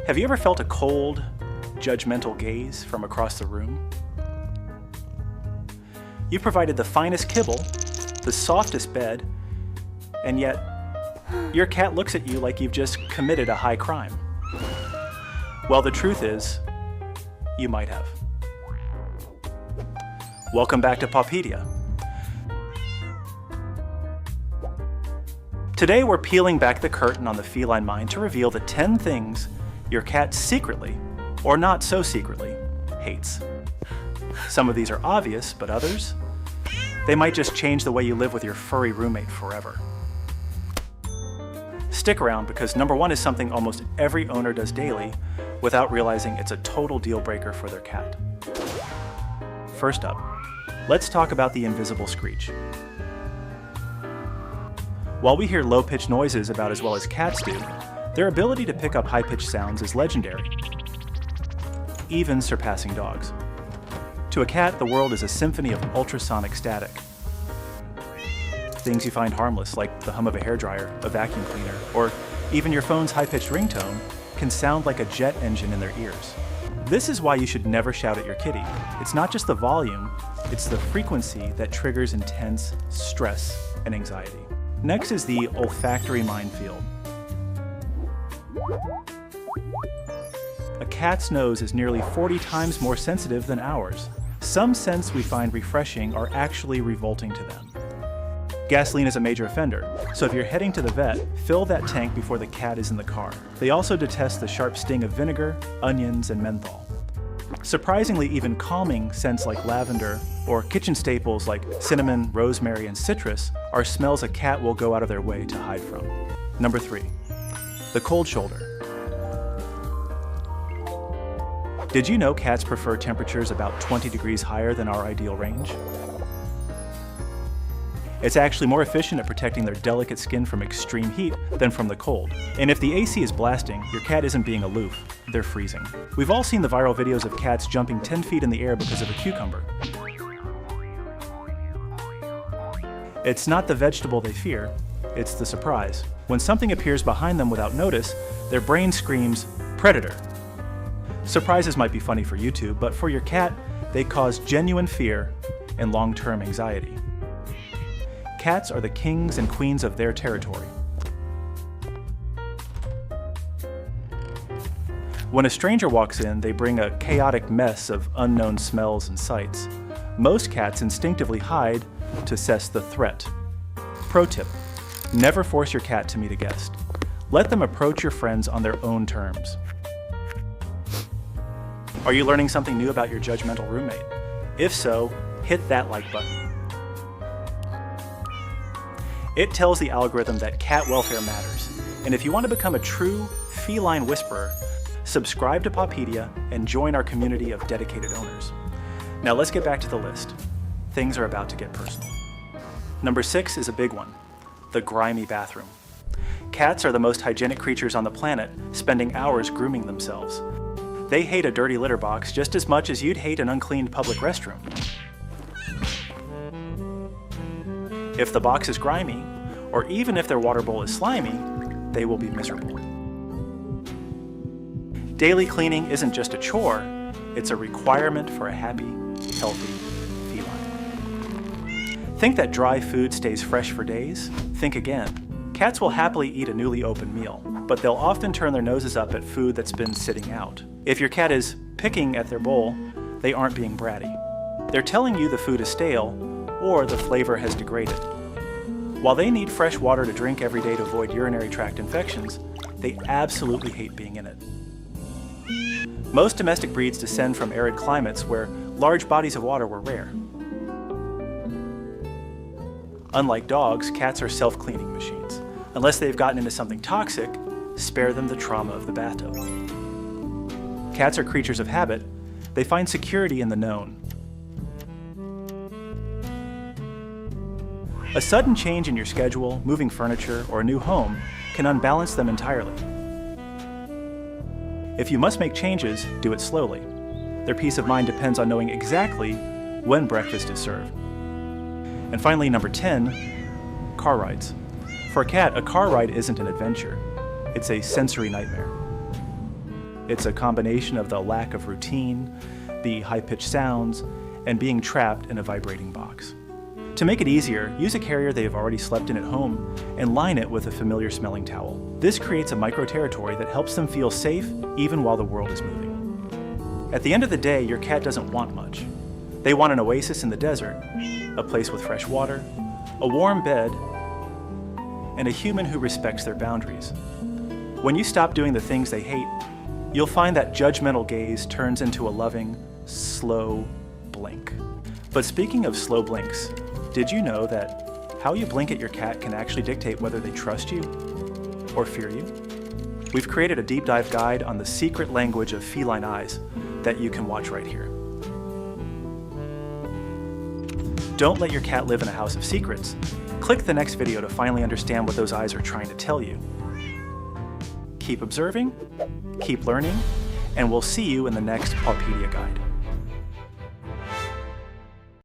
Have you ever felt a cold, judgmental gaze from across the room? You provided the finest kibble, the softest bed, and yet your cat looks at you like you've just committed a high crime. Well, the truth is, you might have. Welcome back to Pawpedia. Today we're peeling back the curtain on the feline mind to reveal the 10 things your cat secretly, or not so secretly, hates. Some of these are obvious, but others, they might just change the way you live with your furry roommate forever. Stick around because number 1 is something almost every owner does daily without realizing it's a total deal breaker for their cat. First up, let's talk about the invisible screech. While we hear low-pitched noises about as well as cats do, their ability to pick up high-pitched sounds is legendary, even surpassing dogs. To a cat, the world is a symphony of ultrasonic static. Things you find harmless, like the hum of a hairdryer, a vacuum cleaner, or even your phone's high-pitched ringtone, can sound like a jet engine in their ears. This is why you should never shout at your kitty. It's not just the volume, it's the frequency that triggers intense stress and anxiety. Next is the olfactory minefield. A cat's nose is nearly 40 times more sensitive than ours. Some scents we find refreshing are actually revolting to them. Gasoline is a major offender, so if you're heading to the vet, fill that tank before the cat is in the car. They also detest the sharp sting of vinegar, onions, and menthol. Surprisingly, even calming scents like lavender or kitchen staples like cinnamon, rosemary, and citrus are smells a cat will go out of their way to hide from. Number 3, the cold shoulder. Did you know cats prefer temperatures about 20 degrees higher than our ideal range? It's actually more efficient at protecting their delicate skin from extreme heat than from the cold. And if the AC is blasting, your cat isn't being aloof, they're freezing. We've all seen the viral videos of cats jumping 10 feet in the air because of a cucumber. It's not the vegetable they fear, it's the surprise. When something appears behind them without notice, their brain screams, "Predator." Surprises might be funny for YouTube, but for your cat, they cause genuine fear and long-term anxiety. Cats are the kings and queens of their territory. When a stranger walks in, they bring a chaotic mess of unknown smells and sights. Most cats instinctively hide to assess the threat. Pro tip: never force your cat to meet a guest. Let them approach your friends on their own terms. Are you learning something new about your judgmental roommate? If so, hit that like button. It tells the algorithm that cat welfare matters, and if you want to become a true feline whisperer, subscribe to Pawpedia and join our community of dedicated owners. Now let's get back to the list. Things are about to get personal. Number 6 is a big one, the grimy bathroom. Cats are the most hygienic creatures on the planet, spending hours grooming themselves. They hate a dirty litter box just as much as you'd hate an uncleaned public restroom. If the box is grimy, or even if their water bowl is slimy, they will be miserable. Daily cleaning isn't just a chore, it's a requirement for a happy, healthy feline. Think that dry food stays fresh for days? Think again. Cats will happily eat a newly opened meal, but they'll often turn their noses up at food that's been sitting out. If your cat is picking at their bowl, they aren't being bratty. They're telling you the food is stale, or the flavor has degraded. While they need fresh water to drink every day to avoid urinary tract infections, they absolutely hate being in it. Most domestic breeds descend from arid climates where large bodies of water were rare. Unlike dogs, cats are self-cleaning machines. Unless they've gotten into something toxic, spare them the trauma of the bathtub. Cats are creatures of habit. They find security in the known. A sudden change in your schedule, moving furniture, or a new home can unbalance them entirely. If you must make changes, do it slowly. Their peace of mind depends on knowing exactly when breakfast is served. And finally, number 10, car rides. For a cat, a car ride isn't an adventure. It's a sensory nightmare. It's a combination of the lack of routine, the high-pitched sounds, and being trapped in a vibrating box. To make it easier, use a carrier they've already slept in at home and line it with a familiar smelling towel. This creates a micro-territory that helps them feel safe even while the world is moving. At the end of the day, your cat doesn't want much. They want an oasis in the desert, a place with fresh water, a warm bed, and a human who respects their boundaries. When you stop doing the things they hate, you'll find that judgmental gaze turns into a loving, slow blink. But speaking of slow blinks, did you know that how you blink at your cat can actually dictate whether they trust you or fear you? We've created a deep dive guide on the secret language of feline eyes that you can watch right here. Don't let your cat live in a house of secrets. Click the next video to finally understand what those eyes are trying to tell you. Keep observing, keep learning, and we'll see you in the next Pawpedia guide.